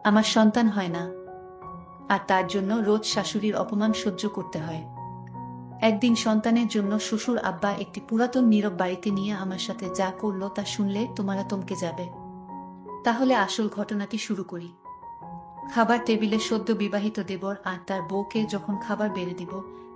আমার সন্তান হয় না, আর তার জন্য রোজ শাশুড়ির অপমান সহ্য করতে হয়। একদিন সন্তানের জন্য শ্বশুর আব্বা একটি পুরাতন নীরব বাড়িতে নিয়ে আমার সাথে যা করলো তা শুনলে তোমরা চমকে যাবে। তাহলে আসল ঘটনাটি শুরু করি। খাবার টেবিলে সদ্য বিবাহিত দেবর আর তার বউকে যখন খাবার বেড়ে দিব,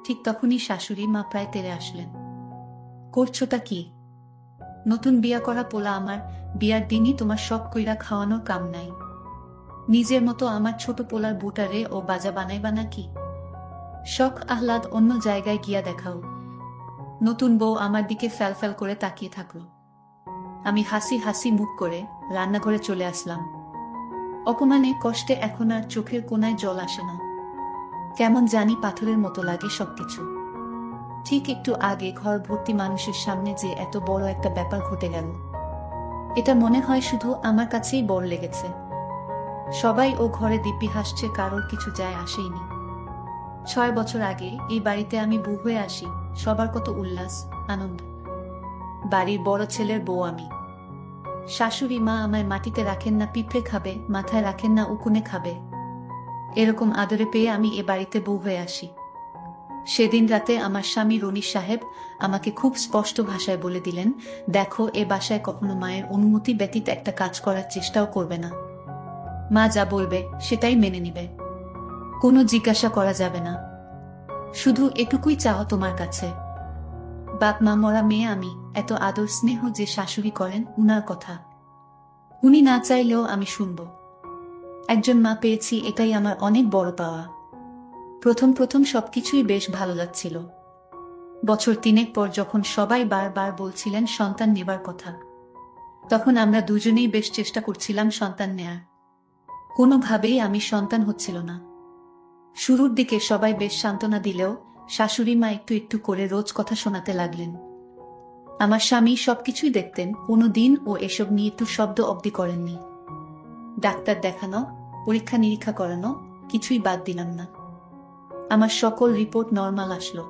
ঠিক তখনই শাশুড়ি মা প্রায় তেড়ে আসলেন। করছোটা কি? নতুন বিয়া করা পোলা আমার, বিয়ার দিনই তোমার সব কইরা খাওয়ানোর কাম নাই? নিজের মতো আমার ছোট পোলার বুটারে ও বাজা বানাইবা নাকি? শখ আহ্লাদ অন্য জায়গায় গিয়া দেখাও। নতুন বউ আমার দিকে ফ্যাল করে তাকিয়ে থাকলো। আমি হাসি হাসি মুখ করে রান্নাঘরে চলে আসলাম। অপমানে কষ্টে এখন আর চোখের কোনায় জল আসে না। কেমন জানি পাথরের মতো লাগে সবকিছু। ঠিক একটু আগে ঘর ভর্তি মানুষের সামনে যে এত বড় একটা ব্যাপার ঘটে গেল, এটা মনে হয় শুধু আমার কাছেই বড় লেগেছে। সবাই ও ঘরে দিব্যি হাসছে, কারোর কিছু যায় আসেইনি। 6 বছর আগে এই বাড়িতে আমি বউ হয়ে আসি, সবার কত উল্লাস আনন্দ। বাড়ির বড় ছেলের বউ আমি। শাশুড়ি মা আমায় মাটিতে রাখেন না পিঁপড়ে খাবে, মাথায় রাখেন না উকুনে খাবে, এরকম আদরে পেয়ে আমি এ বাড়িতে বউ হয়ে আসি। সেদিন রাতে আমার স্বামী রনি সাহেব আমাকে খুব স্পষ্ট ভাষায় বলে দিলেন, দেখো, এ বাসায় কখনো মায়ের অনুমতি ব্যতীত একটা কাজ করার চেষ্টাও করবে না। মা যা বলবে সেটাই মেনে নিবে, কোনো জিজ্ঞাসা করা যাবে না। শুধু এটুকুই চাও তোমার কাছে। বাপ মা মরা মেয়ে আমি, এত আদর স্নেহ যে শাশুড়ি করেন, উনার কথা উনি না চাইলেও আমি শুনব। একজন মা পেয়েছি, এটাই আমার অনেক বড় পাওয়া। প্রথম প্রথম সবকিছুই বেশ ভালো লাগছিল। বছর 3 পর যখন সবাই বারবার বলছিলেন সন্তান নেবার কথা, তখন আমরা দুজনেই বেশ চেষ্টা করছিলাম সন্তান নেয়ার। কোনোভাবেই আমি সন্তান হচ্ছিল না। শুরুর দিকে সবাই বেশ সান্ত্বনা দিলেও শাশুড়ি মা একটু একটু করে রোজ কথা শোনাতে লাগলেন। আমার স্বামী সবকিছুই দেখতেন, কোনোদিন ও এসব নিয়ে একটু শব্দ অবধি করেননি। ডাক্তার দেখানো, পরীক্ষা নিরীক্ষা করানো, কিছুই বাদ দিলাম না। আমার সকল রিপোর্ট নরমাল আসলো,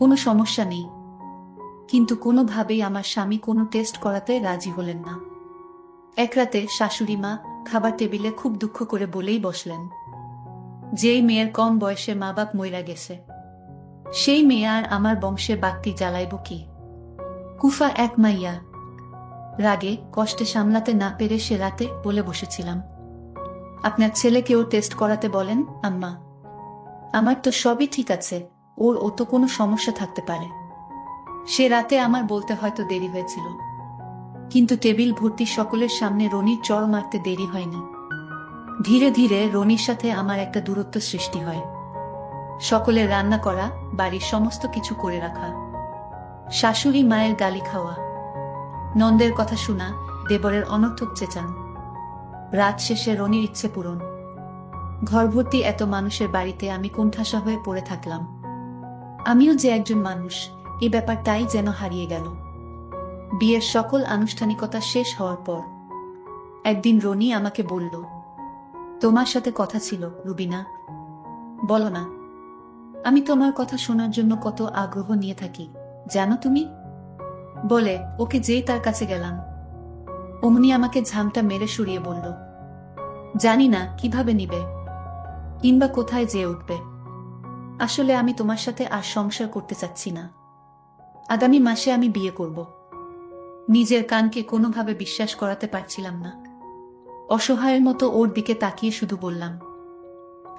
কোনো সমস্যা নেই। কিন্তু কোনোভাবেই আমার স্বামী কোনো টেস্ট করাতে রাজি হলেন না। এক রাতে শাশুড়ি মা খাবার টেবিলে খুব দুঃখ করে বলেই বসলেন, যেই মেয়ের কম বয়সে মা বাপ মইরা গেছে, সেই মেয়ে আর আমার বংশে বাতি জ্বালাইব কি? কুফা এক মাইয়া। রাগে কষ্টে সামলাতে না পেরে সে রাতে বলে বসেছিলাম, আপনার ছেলেকেও টেস্ট করাতে বলেন আম্মা। আমার তো সবই ঠিক আছে, ওর ও তো কোনো সমস্যা থাকতে পারে। সে রাতে আমার বলতে হয়তো দেরি হয়েছিল, কিন্তু টেবিল ভর্তি সকলের সামনে রনির চড় মারতে দেরি হয়নি। ধীরে ধীরে রনির সাথে আমার একটা দূরত্ব সৃষ্টি হয়। সকলের রান্না করা, বাড়ির সমস্ত কিছু করে রাখা, শাশুড়ি মায়ের গালি খাওয়া, নন্দের কথা শোনা, দেবরের অনর্থক চেঁচান, রাত শেষে রনির ইচ্ছে পূরণ। ঘরভর্তি এত মানুষের বাড়িতে আমি কোণঠাসা হয়ে পড়ে থাকলাম। আমিও যে একজন মানুষ, এই ব্যাপারটাই যেন হারিয়ে গেল। বিয়ের সকল আনুষ্ঠানিকতা শেষ হওয়ার পর একদিন রনি আমাকে বলল, তোমার সাথে কথা ছিল রুবিনা, বলো না। আমি তোমার কথা শোনার জন্য কত আগ্রহ নিয়ে থাকি জানো তুমি। বলে ওকে যেই তার কাছে গেলাম, অমনি আমাকে ঝামটা মেরে সরিয়ে বলল, জানি না কিভাবে নিবে কিংবা কোথায় যেয়ে উঠবে। আসলে আমি তোমার সাথে আর সংসার করতে চাচ্ছি না। আগামী মাসে আমি বিয়ে করব। নিজের কানকে কোনোভাবে বিশ্বাস করাতে পারছিলাম না। অসহায়ের মতো ওর দিকে তাকিয়ে শুধু বললাম,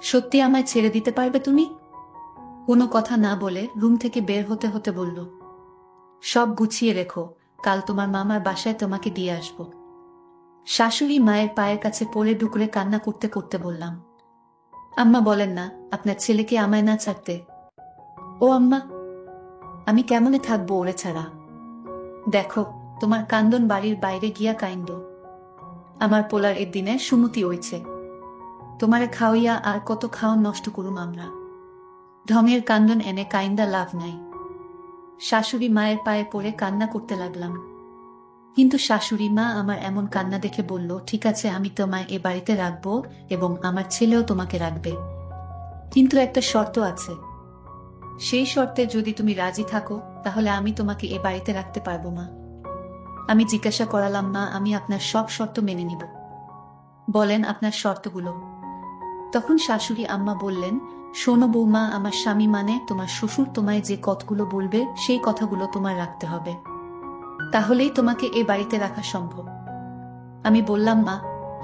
সত্যি আমায় ছেড়ে দিতে পারবে তুমি? কোনো কথা না বলে রুম থেকে বের হতে হতে বলল, সব গুছিয়ে রেখো, কাল তোমার মামার বাসায় তোমাকে দিয়ে আসব। শাশুড়ি মায়ের পায়ের কাছে পড়ে ডুকরে কান্না করতে করতে বললাম, আম্মা বলেন না আপনার ছেলেকে আমায় না ছাড়তে। ও আম্মা, আমি কেমনে থাকবো ওরে ছাড়া? দেখো, তোমার কান্দন বাড়ির বাইরে গিয়া কাইন্দ। আমার পোলার এর দিনে সুমতি হইছে, তোমারে খাওয়াইয়া আর কত খাওয়ান নষ্ট করুম আমরা। ঢঙের কান্দন এনে কাইন্দা লাভ নাই। শাশুড়ি মায়ের পায়ে পড়ে কান্না করতে লাগলাম। কিন্তু শাশুড়ি মা আমার এমন কান্না দেখে বলল, ঠিক আছে, আমি তোমায় এ বাড়িতে রাখবো এবং আমার ছেলেও তোমাকে রাখবে, কিন্তু একটা শর্ত আছে। সেই শর্তে যদি তুমি রাজি থাকো তাহলে আমি তোমাকে এ বাড়িতে রাখতে পারবো। মা, আমি জিজ্ঞাসা করালাম, মা, আমি আপনার সব শর্ত মেনে নিব? বলেন আপনার শর্তগুলো। তখন শাশুড়ি আম্মা বললেন, শোনো বৌমা, আমার স্বামী মানে তোমার শ্বশুর তোমায় যে কথাগুলো বলবে সেই কথাগুলো তোমার রাখতে হবে, তাহলেই তোমাকে এ বাড়িতে রাখা সম্ভব। আমি বললাম, মা,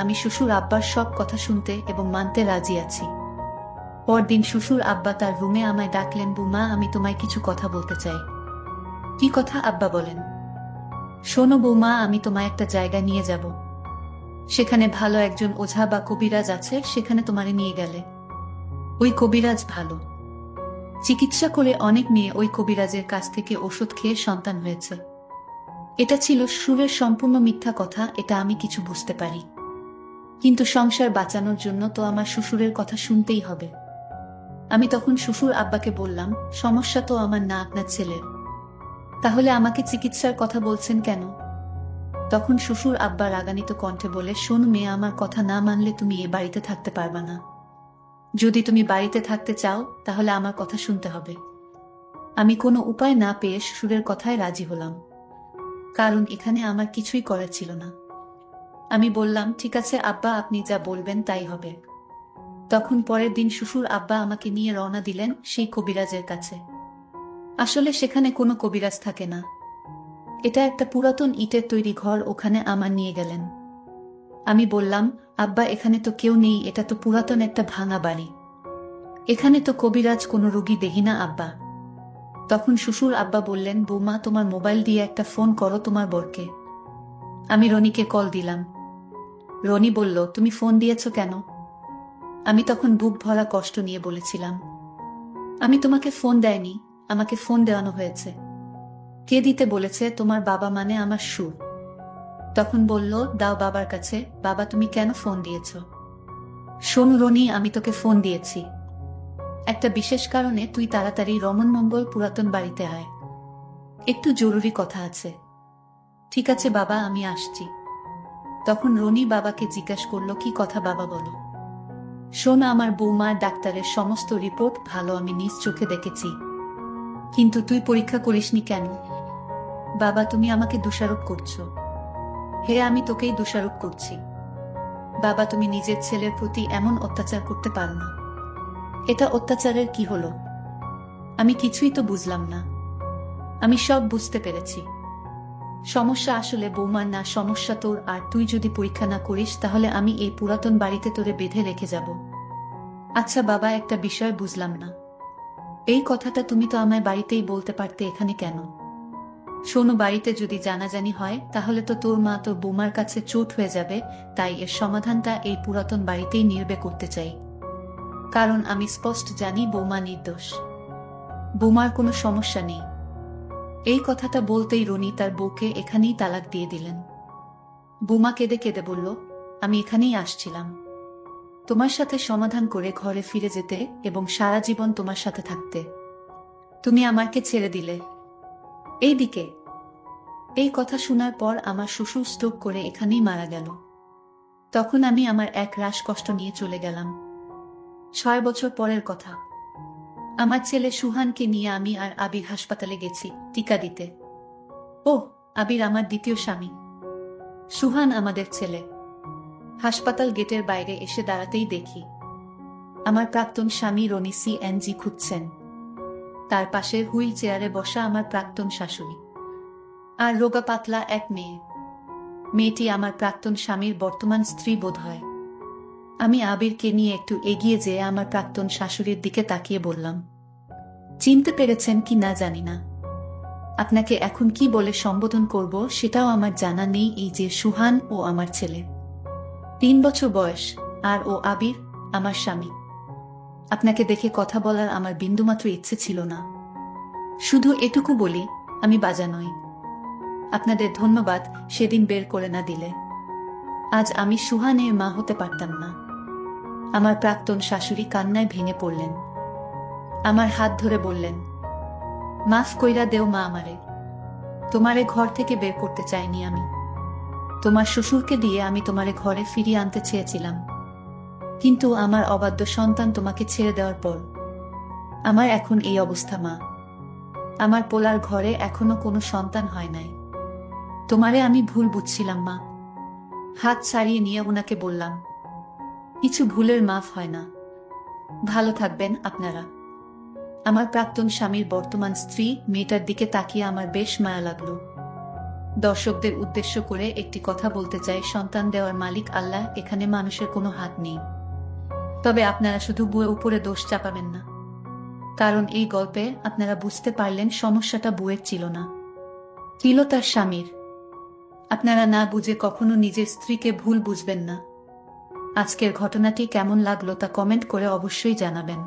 আমি শ্বশুর আব্বার সব কথা শুনতে এবং মানতে রাজি আছি। পরদিন শ্বশুর আব্বা তার রুমে আমায় ডাকলেন, বৌমা, আমি তোমায় কিছু কথা বলতে চাই। কি কথা আব্বা, বলেন। শোনো বৌমা, আমি তোমায় একটা জায়গায় নিয়ে যাব। সেখানে ভালো একজন ওঝা বা কবিরাজ আছে, সেখানে তোমারে নিয়ে গেলে ওই কবিরাজ ভালো চিকিৎসা করে অনেক মেয়ে ওই কবিরাজের কাছ থেকে ওষুধ খেয়ে সন্তান হয়েছে। এটা ছিল সুরের সম্পূর্ণ মিথ্যা কথা, এটা আমি কিছু বুঝতে পারি, কিন্তু সংসার বাঁচানোর জন্য তো আমার শ্বশুরের কথা শুনতেই হবে। আমি তখন শ্বশুর আব্বাকে বললাম, সমস্যা তো আমার না, আপনার ছেলের। তাহলে আমাকে চিকিৎসার কথা বলছেন কেন? তখন শ্বশুর আব্বা রাগান্বিত কণ্ঠে বলে, শোন মেয়ে, আমার কথা না মানলে তুমি এ বাড়িতে থাকতে পারবা না। যদি তুমি বাড়িতে থাকতে চাও তাহলে আমার কথা শুনতে হবে। আমি কোনো উপায় না পেয়ে শ্বশুরের কথায় রাজি হলাম, কারণ এখানে আমার কিছুই করার ছিল না। আমি বললাম, ঠিক আছে আব্বা, আপনি যা বলবেন তাই হবে। তখন পরের দিন শ্বশুর আব্বা আমাকে নিয়ে রওনা দিলেন সেই কবিরাজের কাছে। আসলে সেখানে কোনো কবিরাজ থাকে না, এটা একটা পুরাতন ইটের তৈরি ঘর, ওখানে আমার নিয়ে গেলেন। আমি বললাম, আব্বা, এখানে তো কেউ নেই, এটা তো পুরাতন একটা ভাঙা বাড়ি, এখানে তো কবিরাজ কোনো রোগী দেখি না আব্বা। তখন শ্বশুর আব্বা বললেন, বৌমা, তোমার মোবাইল দিয়ে একটা ফোন করো তোমার বরকে। আমি রনিকে কল দিলাম। রনি বলল, তুমি ফোন দিয়েছ কেন? আমি তখন বুক ভরা কষ্ট নিয়ে বলেছিলাম, আমি তোমাকে ফোন দেয়নি, আমাকে ফোন দেওয়ানো হয়েছে। কে দিতে বলেছে? তোমার বাবা, মানে আমার সুর। তখন বলল, দাও বাবার কাছে। বাবা, তুমি কেন ফোন দিয়েছ? শোন রনি, আমি তোকে ফোন দিয়েছি একটা বিশেষ কারণে, তুই তাড়াতাড়ি রমন মঙ্গল পুরাতন বাড়িতে আয়, একটু জরুরি কথা আছে। ঠিক আছে বাবা, আমি আসছি। তখন রনি বাবাকে জিজ্ঞাসা করলো, কি কথা বাবা, বলো। শোন, আমার বৌমার ডাক্তারের সমস্ত রিপোর্ট ভালো, আমি নিজ চোখে দেখেছি, কিন্তু তুই পরীক্ষা করিসনি কেন? বাবা, তুমি আমাকে দোষারোপ করছো। হে, আমি তোকেই দোষারোপ করছি। বাবা, তুমি নিজের ছেলের প্রতি এমন অত্যাচার করতে পারো না। এটা অত্যাচারের কি হলো? আমি কিছুই তো বুঝলাম না। আমি সব বুঝতে পেরেছি। সমস্যা আসলে বৌমার না, সমস্যা তোর। আর তুই যদি পরীক্ষা না করিস তাহলে আমি এই পুরাতন বাড়িতে তোরে বেঁধে রেখে যাব। আচ্ছা বাবা, একটা বিষয় বুঝলাম না। এই কথাটা তুমি তো আমায় বাড়িতেই বলতে পারতে, এখানে কেন? শোনো, বাড়িতে যদি জানাজানি হয় তাহলে তো তোর মা তোর বৌমার কাছে চোট হয়ে যাবে, তাই এর সমাধানটা এই পুরাতন বাড়িতেই নির্বে করতে চাই, কারণ আমি স্পষ্ট জানি বৌমা নির্দোষ, বৌমার কোনো সমস্যা নেই। এই কথাটা বলতেই রনি তার বউকে এখানেই তালাক দিয়ে দিলেন। বৌমা কেঁদে কেঁদে বলল, আমি এখানেই আসছিলাম তোমার সাথে সমাধান করে ঘরে ফিরে যেতে এবং সারা জীবন তোমার সাথে থাকতে। তুমি আমাকে ছেড়ে দিলে। এইদিকে এই কথা শোনার পর আমার শ্বশুর স্ট্রোক করে এখানেই মারা গেল। তখন আমি আমার এক রাশ কষ্ট নিয়ে চলে গেলাম। 6 বছর পরের কথা। আমার ছেলে সুহানকে নিয়ে আমি আর আবির হাসপাতালে গেছি টিকা দিতে। ওহ, আবির আমার দ্বিতীয় স্বামী, সুহান আমাদের ছেলে। হাসপাতাল গেটের বাইরে এসে দাঁড়াতেই দেখি আমার প্রাক্তন স্বামী রনি CNG খুঁজছেন। তার পাশে হুইল চেয়ারে বসা আমার প্রাক্তন শাশুড়ি আর রোগা পাতলা এক মেয়ে। মেয়েটি আমার প্রাক্তন স্বামীর বর্তমান স্ত্রী বোধ হয়। আমি আবিরকে নিয়ে একটু এগিয়ে যেয়ে আমার প্রাক্তন শাশুড়ির দিকে তাকিয়ে বললাম, চিনতে পেরেছেন কি না জানি না, আপনাকে এখন কি বলে সম্বোধন করব সেটাও আমার জানা নেই। এই যে সুহান, ও আমার ছেলে, 3 বছর বয়স, আর ও আবির আমার স্বামী। আপনাকে দেখে কথা বলার আমার বিন্দুমাত্র ইচ্ছে ছিল না। শুধু এটুকু বলি, আমি বাজা নই। আপনাদের ধন্যবাদ সেদিন বের করে না দিলে আজ আমি সুহানের মা হতে পারতাম না। আমার প্রাক্তন শাশুড়ি কান্নায় ভেঙে পড়লেন। আমার হাত ধরে বললেন, মাফ কইরা দেও মা আমারে, তোমারে ঘর থেকে বের করতে চাইনি আমি। তোমার শ্বশুরকে দিয়ে আমি তোমারে ঘরে ফিরিয়ে আনতে চেয়েছিলাম, কিন্তু আমার অবাধ্য সন্তান তোমাকে ছেড়ে দেওয়ার পর আমার এখন এই অবস্থা মা। আমার পোলার ঘরে এখনো কোনো সন্তান হয় নাই। তোমারে আমি ভুল বুঝছিলাম মা। হাত ছাড়িয়ে নিয়ে ওনাকে বললাম, কিছু ভুলের মাফ হয় না। ভালো থাকবেন আপনারা। আমার প্রাক্তন স্বামীর বর্তমান স্ত্রী মেয়েটার দিকে তাকিয়ে আমার বেশ মায়া লাগলো। দর্শকদের উদ্দেশ্য করে একটি কথা বলতে চাই, সন্তান দেওয়ার মালিক আল্লাহ, এখানে মানুষের কোনো হাত নেই। তবে আপনারা শুধু বউয়ের উপরে দোষ চাপাবেন না, কারণ এই গল্পে আপনারা বুঝতে পারলেন সমস্যাটা বউয়ের ছিল না, ছিল তার স্বামীর। আপনারা না বুঝে কখনো নিজের স্ত্রীকে ভুল বুঝবেন না। আজকের ঘটনাটি কেমন লাগলো তা কমেন্ট করে অবশ্যই জানাবেন।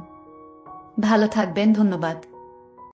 ভালো থাকবেন, ধন্যবাদ।